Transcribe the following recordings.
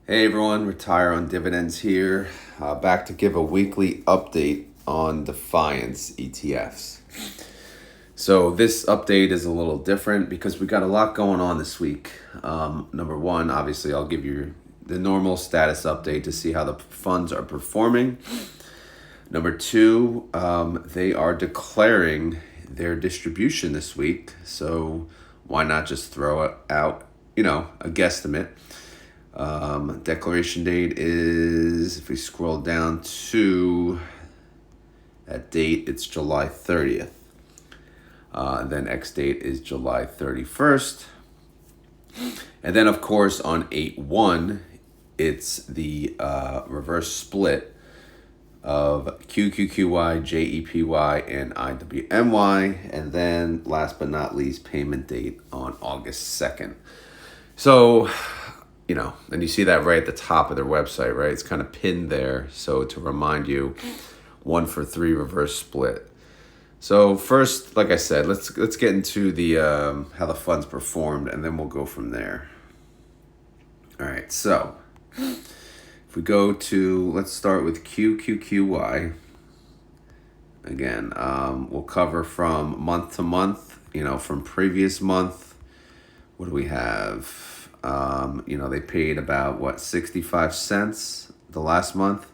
Hey everyone, Retire on Dividends here. Back to give a weekly update on Defiance ETFs. So this update is a little different because we got a lot going on this week. Number one, obviously I'll give you the normal status update to see how the funds are performing. Number two, they are declaring their distribution this week. So why not just throw out, a guesstimate. Declaration date is, if we scroll down to that date, it's July 30th. Then X date is July 31st. And then, of course, on 8/1, it's the reverse split of QQQY, JEPY, and IWMY. And then, last but not least, payment date on August 2nd. So, and you see that right at the top of their website, right? It's kind of pinned there. So to remind you, 1-for-3 reverse split. So first, like I said, let's get into the how the funds performed, and then we'll go from there. All right, so if we go to, let's start with QQQY. Again, we'll cover from month to month, from previous month. What do we have? They paid about 65 cents the last month.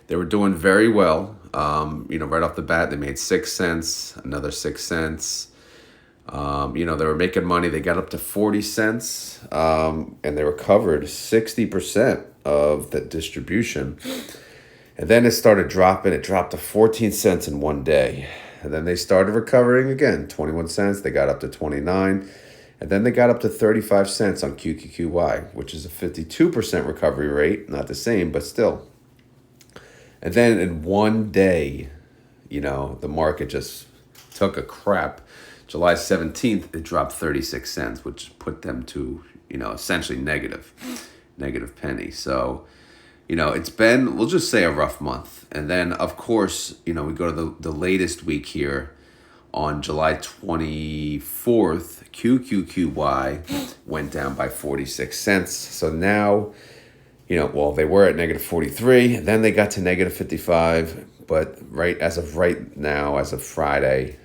They were doing very well. Right off the bat, they made 6 cents, another 6 cents. They were making money. They got up to 40 cents, and they recovered 60% of the distribution. And then it started dropping. It dropped to 14 cents in one day. And then they started recovering again, 21 cents. They got up to 29. And then they got up to 35 cents on QQQY, which is a 52% recovery rate. Not the same, but still. And then in one day, the market just took a crap. July 17th, it dropped 36 cents, which put them to, essentially negative penny. So, it's been, we'll just say, a rough month. And then, of course, we go to the latest week here. On July 24th, QQQY went down by 46 cents. So now, they were at negative 43, and then they got to negative 55. But as of right now, as of Friday,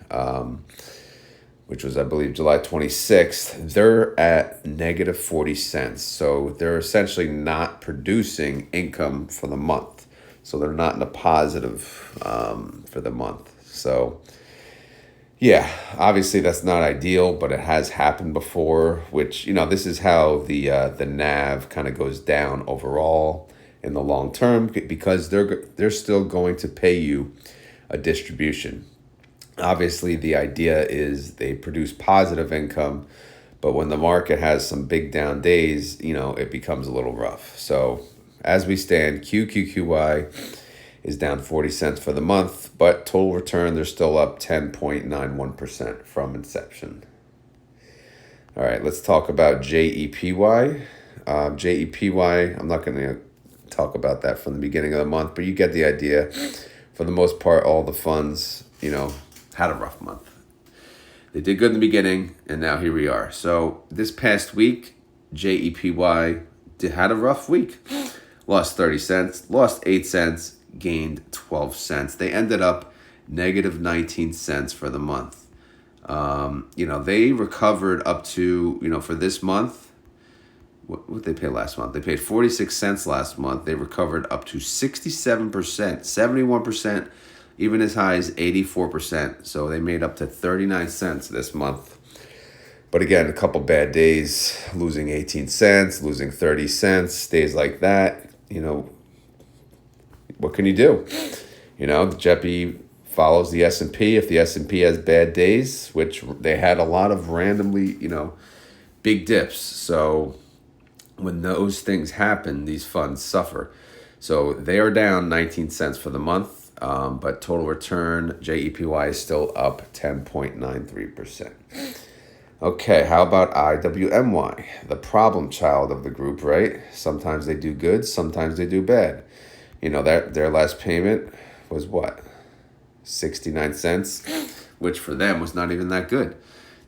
which was, I believe, July 26th, they're at negative 40 cents. So they're essentially not producing income for the month. So they're not in a positive for the month. So, yeah, obviously that's not ideal, but it has happened before, which, this is how the NAV kind of goes down overall in the long term, because they're still going to pay you a distribution. Obviously, the idea is they produce positive income, but when the market has some big down days, it becomes a little rough. So as we stand, QQQY is down 40 cents for the month, but total return, they're still up 10.91% from inception. All right, let's talk about JEPY. JEPY, I'm not going to talk about that from the beginning of the month, but you get the idea. For the most part, all the funds, had a rough month. They did good in the beginning, and now here we are. So this past week, JEPY had a rough week. Lost 30 cents, lost 8 cents, gained 12 cents. They ended up negative 19 cents for the month. They recovered up to, for this month, what did they pay last month? They paid 46 cents last month. They recovered up to 67%, 71%, even as high as 84%. So they made up to 39 cents this month. But again, a couple bad days, losing 18 cents, losing 30 cents, days like that, what can you do? The jepy follows the S&P. If the S&P has bad days, which they had a lot of randomly, big dips. So when those things happen, these funds suffer. So they are down 19 cents for the month, but total return, JEPY, is still up 10.93%. Okay, how about IWMY? The problem child of the group, right? Sometimes they do good, sometimes they do bad. Their last payment was what? 69 cents, which for them was not even that good.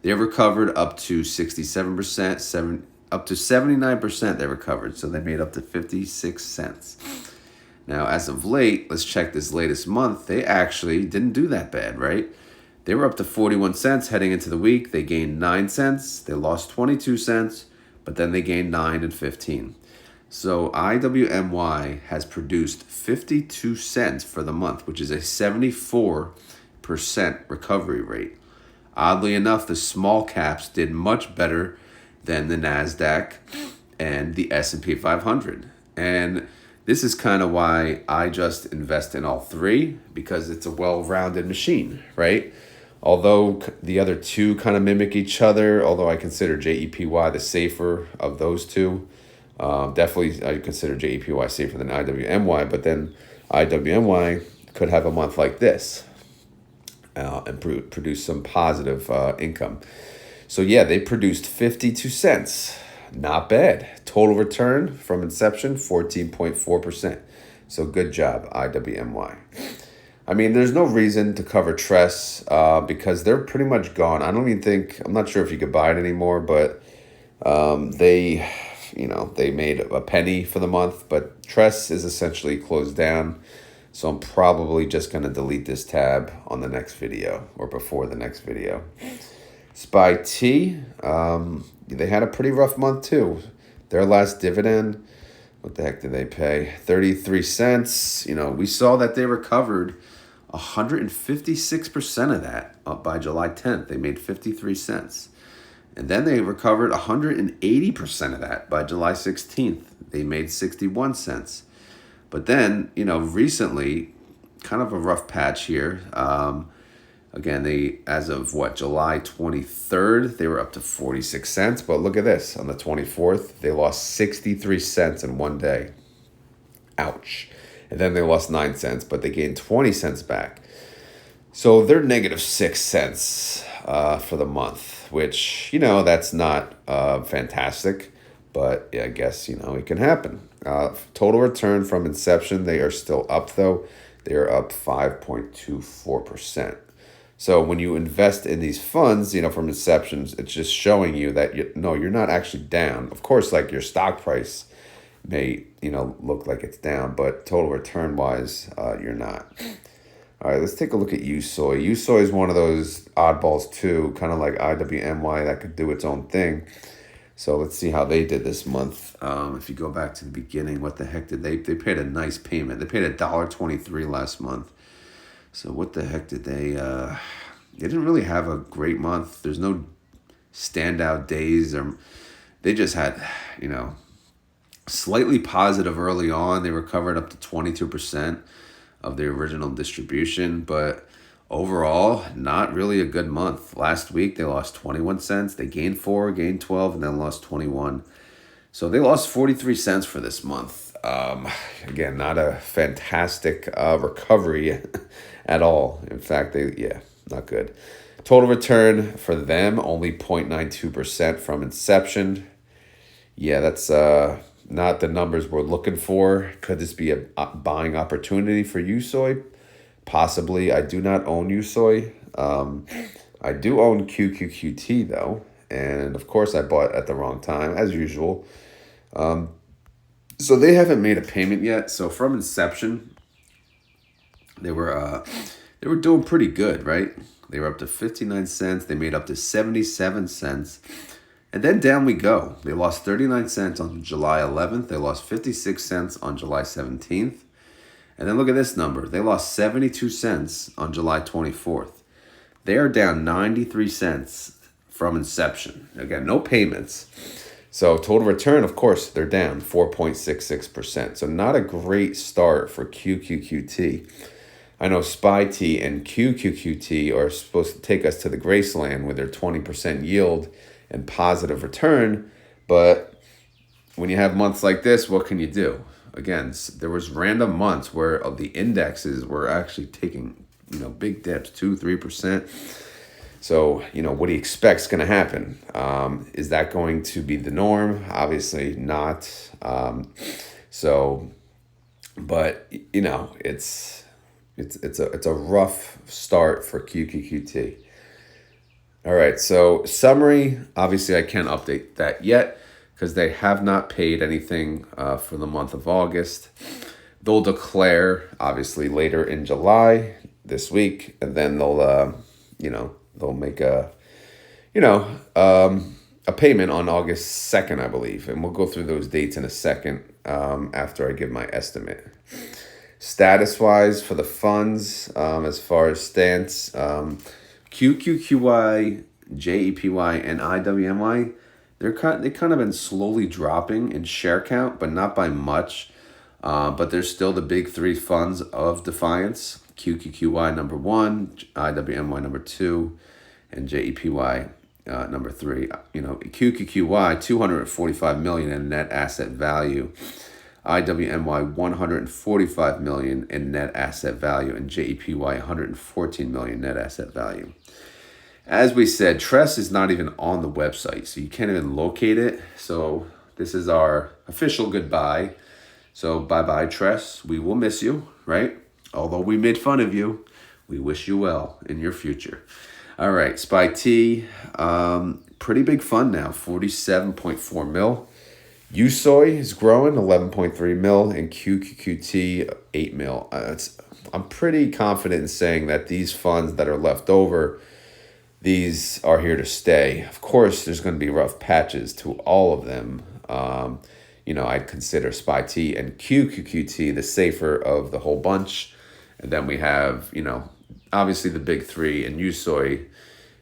They recovered up to 67%, up to 79% they recovered. So they made up to 56 cents. Now, as of late, let's check this latest month. They actually didn't do that bad, right? They were up to 41 cents heading into the week. They gained 9 cents. They lost 22 cents, but then they gained 9 and 15. So IWMY has produced 52 cents for the month, which is a 74% recovery rate. Oddly enough, the small caps did much better than the NASDAQ and the S&P 500. And this is kind of why I just invest in all three, because it's a well-rounded machine, right? Although the other two kind of mimic each other, although I consider JEPY the safer of those two. Definitely, I consider JEPY safer than IWMY, but then IWMY could have a month like this and produce some positive income. So yeah, they produced 52 cents. Not bad. Total return from inception, 14.4%. So good job, IWMY. I mean, there's no reason to cover Tress because they're pretty much gone. I'm not sure if you could buy it anymore, but they made a penny for the month, but Tress is essentially closed down. So I'm probably just going to delete this tab on the next video or before the next video. SPY T, they had a pretty rough month too. Their last dividend, what the heck did they pay? 33 cents. We saw that they recovered 156% of that up by July 10th. They made 53 cents. And then they recovered 180% of that by July 16th. They made 61 cents. But then, recently, kind of a rough patch here. Again, as of July 23rd, they were up to 46 cents. But look at this. On the 24th, they lost 63 cents in one day. Ouch. And then they lost 9 cents, but they gained 20 cents back. So they're negative 6 cents for the month, which, that's not fantastic. But yeah, I guess, it can happen. Total return from inception, they are still up, though. They are up 5.24%. So when you invest in these funds, from inceptions, it's just showing you that, you're not actually down. Of course, like your stock price may, look like it's down, but total return-wise, you're not. All right, let's take a look at USOY. USOY is one of those oddballs, too, kind of like IWMY that could do its own thing. So let's see how they did this month. If you go back to the beginning, what the heck did they paid a nice payment. They paid $1.23 last month. So what the heck did they didn't really have a great month. There's no standout days, or they just had, slightly positive early on. They recovered up to 22% of their original distribution, but overall, not really a good month. Last week, they lost 21 cents. They gained 4, gained 12, and then lost 21. So they lost 43 cents for this month. Again, not a fantastic recovery at all. In fact, not good. Total return for them, only 0.92% from inception. Yeah, that's not the numbers we're looking for. Could this be a buying opportunity for USOY? Possibly. I do not own USOY. I do own QQQT, though. And, of course, I bought at the wrong time, as usual. So they haven't made a payment yet. So from inception, they were doing pretty good, right? They were up to 59 cents. They made up to 77 cents. And then down we go. They lost 39 cents on July 11th. They lost 56 cents on July 17th. And then look at this number. They lost 72 cents on July 24th. They are down 93 cents from inception. Again, no payments. So total return, of course, they're down 4.66%. So not a great start for QQQT. I know SPY T and QQQT are supposed to take us to the Graceland with their 20% yield and positive return. But when you have months like this, what can you do? Again, there was random months where the indexes were actually taking, big dips, 2-3%. So, what do you expect is going to happen? Is that going to be the norm? Obviously not. But it's a rough start for QQQT. All right, so summary. Obviously, I can't update that yet. because they have not paid anything for the month of August. They'll declare obviously later in July this week, and then they'll make a payment on August 2nd, I believe, and we'll go through those dates in a second after I give my estimate. Status-wise for the funds, as far as stance, QQQY, JEPY, and IWMY, they kind of been slowly dropping in share count, but not by much. But there's still the big three funds of Defiance: QQQY number 1, IWMY number 2, and JEPY number 3. QQQY 245 million in net asset value, IWMY 145 million in net asset value, and JEPY 114 million net asset value. As we said, Tress is not even on the website, so you can't even locate it. So this is our official goodbye. So bye-bye, Tress. We will miss you, right? Although we made fun of you, we wish you well in your future. All right, SPY T, pretty big fund now, 47.4 mil. USOI is growing, 11.3 mil, and QQQT, 8 mil. I'm pretty confident in saying that these funds that are left over, these are here to stay. Of course, there's going to be rough patches to all of them. I'd consider SPY T and QQQT the safer of the whole bunch. And then we have, obviously the big three, and USOI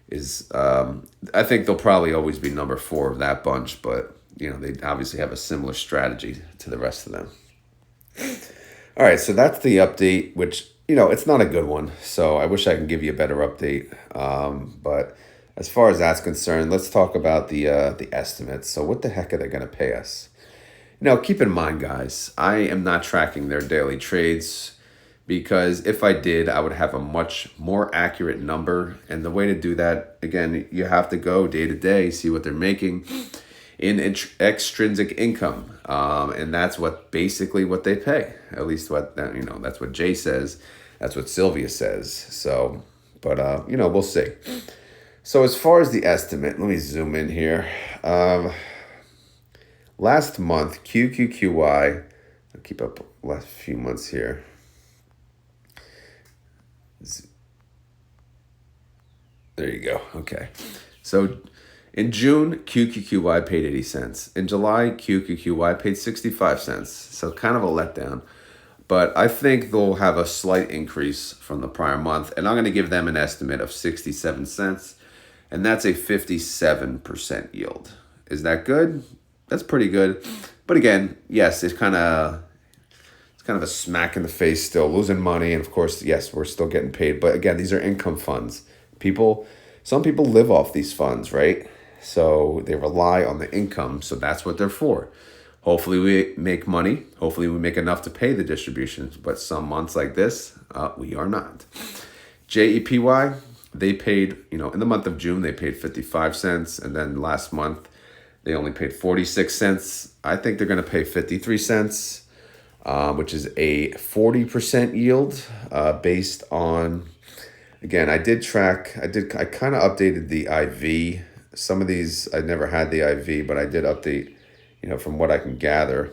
is, I think they'll probably always be number 4 of that bunch, but, they obviously have a similar strategy to the rest of them. All right, so that's the update, which, it's not a good one. So I wish I could give you a better update. But as far as that's concerned, let's talk about the estimates. So what the heck are they going to pay us? Now, keep in mind, guys, I am not tracking their daily trades, because if I did, I would have a much more accurate number. And the way to do that, again, you have to go day to day, see what they're making in extrinsic income. And that's basically what they pay. At least that's what Jay says. That's what Sylvia says. So, but, we'll see. So as far as the estimate, let me zoom in here. Last month, QQQY, I'll keep up last few months here. There you go. Okay. So in June, QQQY paid 80 cents. In July, QQQY paid 65 cents. So kind of a letdown. But I think they'll have a slight increase from the prior month. And I'm going to give them an estimate of 67 cents. And that's a 57% yield. Is that good? That's pretty good. But again, yes, it's kind of a smack in the face still, losing money. And of course, yes, we're still getting paid. But again, these are income funds. Some people live off these funds, right? So they rely on the income. So that's what they're for. Hopefully we make money. Hopefully we make enough to pay the distributions. But some months like this, we are not. JEPY, they paid, in the month of June, they paid 55 cents. And then last month, they only paid 46 cents. I think they're going to pay 53 cents, which is a 40% yield based on, again, I kind of updated the IV. Some of these, I never had the IV, but I did update, from what I can gather.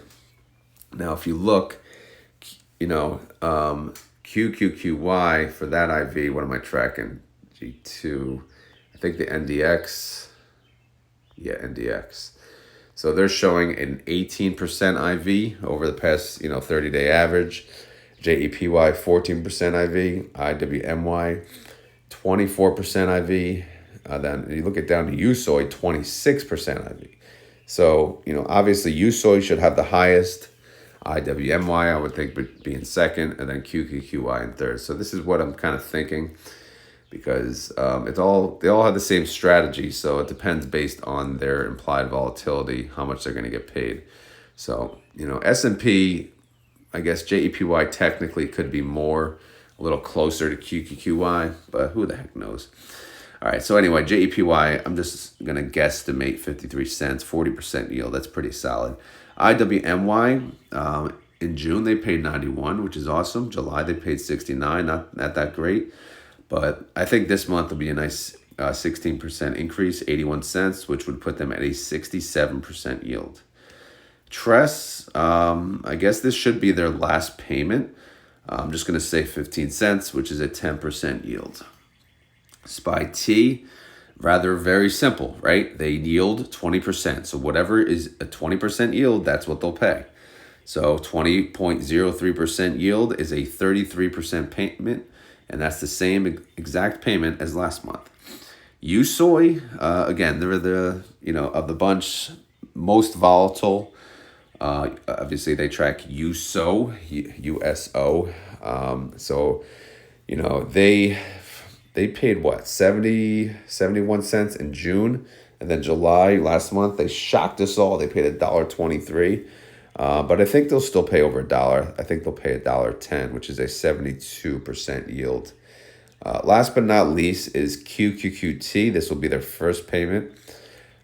Now, if you look, QQQY for that IV, what am I tracking? G2, I think the NDX. Yeah, NDX. So they're showing an 18% IV over the past, 30-day average. JEPY, 14% IV. IWMY, 24% IV. Then you look it down to USOI, 26% IV. So, obviously USOI should have the highest. IWMY, I would think, would be in second, and then QQQY in third. So this is what I'm kind of thinking, because they all have the same strategy, so it depends based on their implied volatility, how much they're going to get paid. So, S&P, I guess JEPY technically could be a little closer to QQQY, but who the heck knows? All right, so anyway, JEPY, I'm just going to guesstimate 53 cents, 40% yield. That's pretty solid. IWMY, in June, they paid 91, which is awesome. July, they paid 69, not that great. But I think this month will be a nice 16% increase, 81 cents, which would put them at a 67% yield. Tress, I guess this should be their last payment. I'm just going to say 15 cents, which is a 10% yield. SPY T, rather very simple, right? They yield 20%. So whatever is a 20% yield, that's what they'll pay. So 20.03% yield is a 33% payment, and that's the same exact payment as last month. USOY, again, they're the, of the bunch, most volatile. Obviously, they track USO, USO. So, they paid what, 71 cents in June, and then July last month they shocked us all. They paid $1.23, but I think they'll still pay over $1. I think they'll pay $1.10, which is a 72% yield. Last but not least is QQQT. This will be their first payment.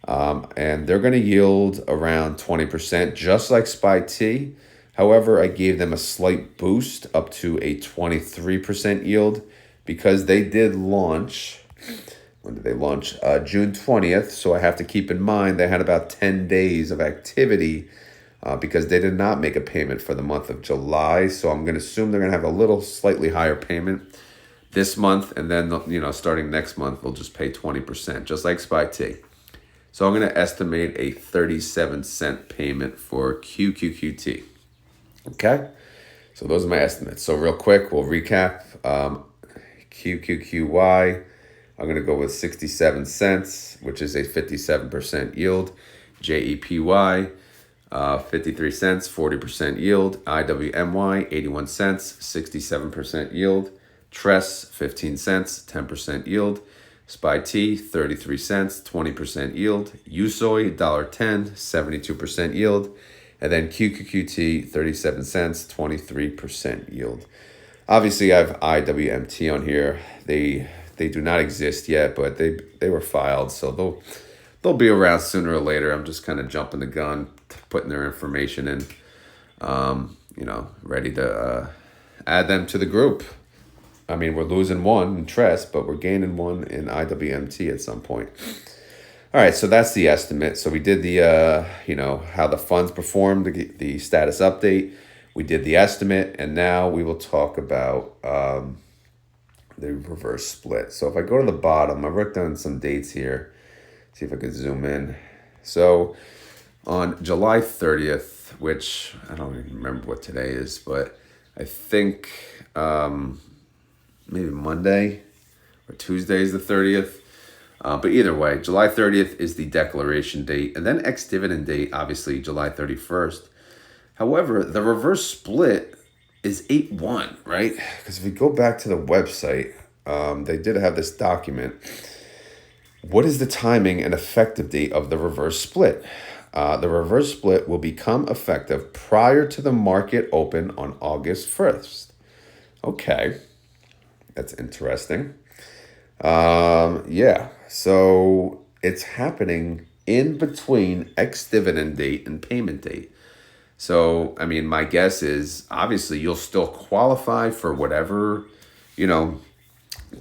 And they're going to yield around 20%, just like SPY T. However, I gave them a slight boost up to a 23% yield because they did launch. When did they launch? June 20th. So I have to keep in mind they had about 10 days of activity because they did not make a payment for the month of July. So I'm going to assume they're going to have a little slightly higher payment this month. And then, starting next month, they'll just pay 20%, just like SPY T. So I'm going to estimate a 37-cent payment for QQQT. Okay? So those are my estimates. So real quick, we'll recap. QQQY, I'm going to go with 67 cents, which is a 57% yield. JEPY, 53 cents, 40% yield. IWMY, 81 cents, 67% yield. Tress, 15 cents, 10% yield. SPY T, 33 cents, 20% yield. USOY, $1.10, 72% yield. And then QQQT, 37 cents, 23% yield. Obviously, I have IWMT on here. They do not exist yet, but they were filed, so they'll be around sooner or later. I'm just kind of jumping the gun, putting their information in, ready to add them to the group. I mean, we're losing one in Tress, but we're gaining one in IWMT at some point. All right, so that's the estimate. So we did the, how the funds performed, the status update. We did the estimate, and now we will talk about the reverse split. So if I go to the bottom, I wrote down some dates here. See if I could zoom in. So on July 30th, which I don't even remember what today is, but I think... maybe Monday or Tuesday is the 30th. But either way, July 30th is the declaration date. And then ex-dividend date, obviously, July 31st. However, the reverse split is 8/1, right? Because if we go back to the website, they did have this document. What is the timing and effective date of the reverse split? The reverse split will become effective prior to the market open on August 1st. Okay. That's interesting. So it's happening in between ex-dividend date and payment date. So, I mean, my guess is obviously you'll still qualify for whatever,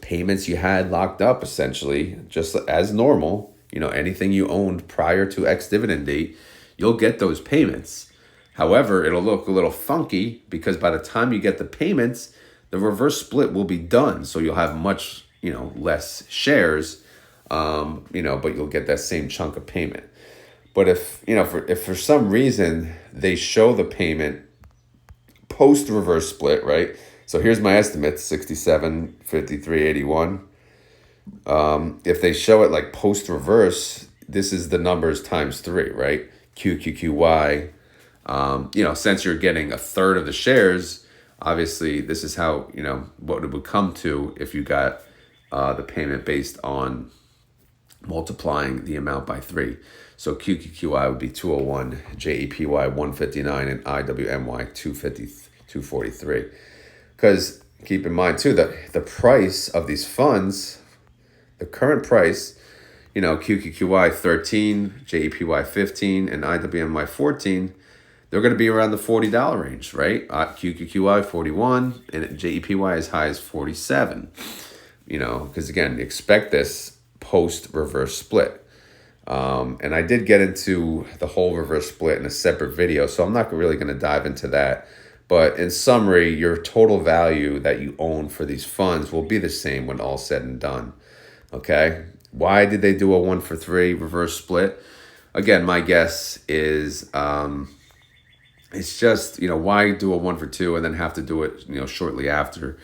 payments you had locked up, essentially, just as normal. Anything you owned prior to ex-dividend date, you'll get those payments. However, it'll look a little funky because by the time you get the payments, the reverse split will be done. So you'll have much, less shares, but you'll get that same chunk of payment. But if for some reason they show the payment post reverse split, right? So here's my estimate, 67, 53, 81. If they show it like post reverse, this is the numbers times 3, right? QQQY. Since you're getting a third of the shares, obviously, this is how, what it would come to if you got the payment based on multiplying the amount by 3. So QQQI would be 201, JEPY 159, and IWMY 243. Because keep in mind, too, that the price of these funds, the current price, QQQY 13, JEPY 15, and IWMY 14, they're going to be around the $40 range, right? QQQY 41 and JEPY as high as 47. Because again, expect this post reverse split. And I did get into the whole reverse split in a separate video, so I'm not really going to dive into that. But in summary, your total value that you own for these funds will be the same when all said and done. Okay? Why did they do a 1-for-3 reverse split? Again, my guess is it's just, why do a 1-for-2 and then have to do it, shortly after?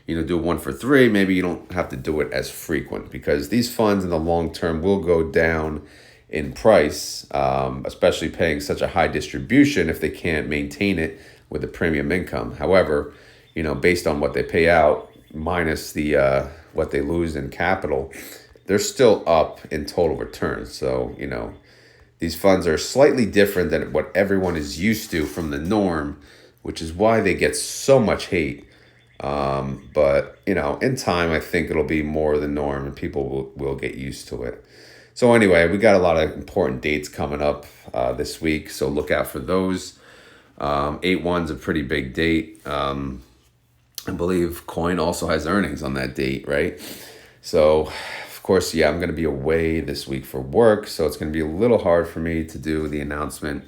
Do a 1-for-3. Maybe you don't have to do it as frequent, because these funds in the long term will go down in price, especially paying such a high distribution if they can't maintain it with a premium income. However, based on what they pay out minus the what they lose in capital, they're still up in total returns. So, these funds are slightly different than what everyone is used to from the norm, which is why they get so much hate. But, in time, I think it'll be more the norm and people will get used to it. So anyway, we got a lot of important dates coming up this week, so look out for those. 8/1's a pretty big date. I believe Coin also has earnings on that date, right? So, of course, I'm going to be away this week for work, so it's going to be a little hard for me to do the announcement.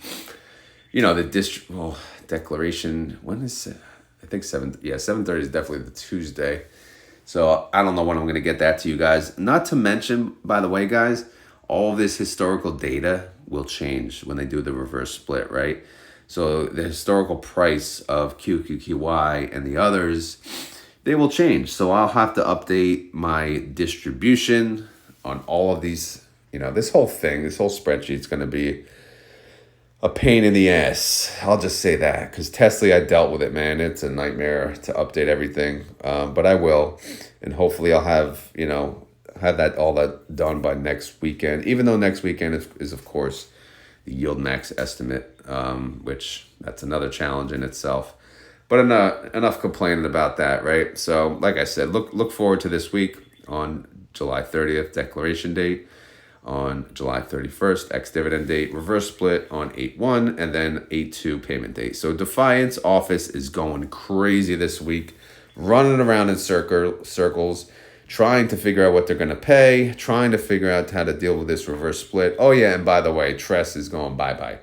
The declaration, when is it? I think 7:30 is definitely the Tuesday. So I don't know when I'm going to get that to you guys. Not to mention, by the way, guys, all of this historical data will change when they do the reverse split, right? So the historical price of QQQY and the others, they will change. So I'll have to update my distribution on all of these. This whole spreadsheet is going to be a pain in the ass. I'll just say that, because Tesla, I dealt with it, man. It's a nightmare to update everything, but I will, and hopefully I'll have all that done by next weekend. Even though next weekend is of course the yield max estimate, which that's another challenge in itself. But enough complaining about that, right? So, like I said, look forward to this week on July 30th, declaration date. On July 31st, ex-dividend date, reverse split on 8/1, and then 8/2 payment date. So Defiance office is going crazy this week, running around in circles, trying to figure out what they're going to pay, trying to figure out how to deal with this reverse split. Oh yeah, and by the way, Tress is going bye-bye.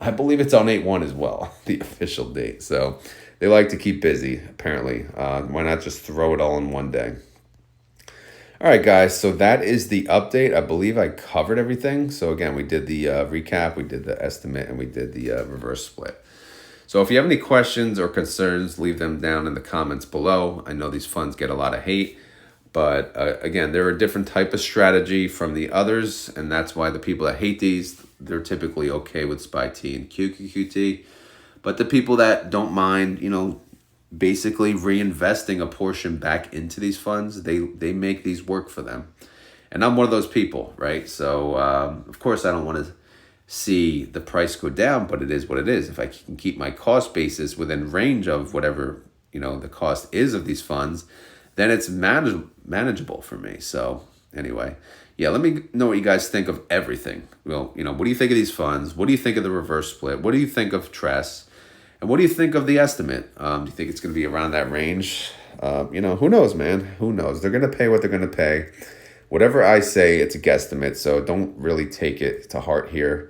I believe it's on 8/1 as well, the official date. So they like to keep busy, apparently. Why not just throw it all in one day? All right, guys, so that is the update. I believe I covered everything. So again, we did the recap, we did the estimate, and we did the reverse split. So if you have any questions or concerns, leave them down in the comments below. I know these funds get a lot of hate, but again, they're a different type of strategy from the others, and that's why the people that hate these, they're typically okay with SPY-T and QQQT. But the people that don't mind, basically reinvesting a portion back into these funds, they make these work for them. And I'm one of those people, right? So of course I don't want to see the price go down, but it is what it is. If I can keep my cost basis within range of whatever the cost is of these funds, then it's manageable for me. So anyway, let me know what you guys think of everything. Well, what do you think of these funds? What do you think of the reverse split? What do you think of Tress? And what do you think of the estimate? Do you think it's going to be around that range? Who knows, man? Who knows? They're going to pay what they're going to pay. Whatever I say, it's a guesstimate, so don't really take it to heart here.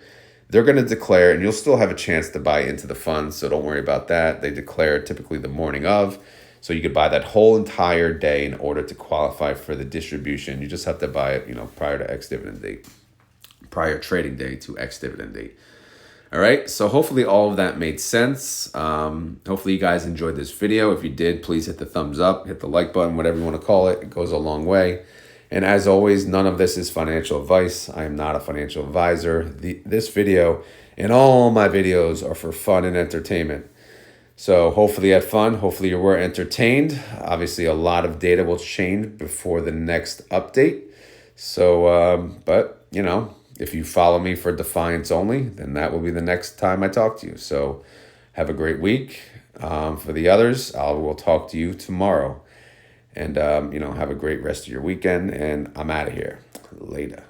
They're going to declare, and you'll still have a chance to buy into the funds, so don't worry about that. They declare typically the morning of, so you could buy that whole entire day in order to qualify for the distribution. You just have to buy it, prior to ex-dividend date, prior trading day to ex-dividend date. All right, so hopefully all of that made sense. Hopefully you guys enjoyed this video. If you did, please hit the thumbs up, hit the like button, whatever you want to call it. It goes a long way. And as always, none of this is financial advice. I am not a financial advisor. This video and all my videos are for fun and entertainment. So hopefully you had fun. Hopefully you were entertained. Obviously, a lot of data will change before the next update. So, but, if you follow me for Defiance only, then that will be the next time I talk to you. So have a great week. For the others, I will talk to you tomorrow. And, have a great rest of your weekend. And I'm out of here. Later.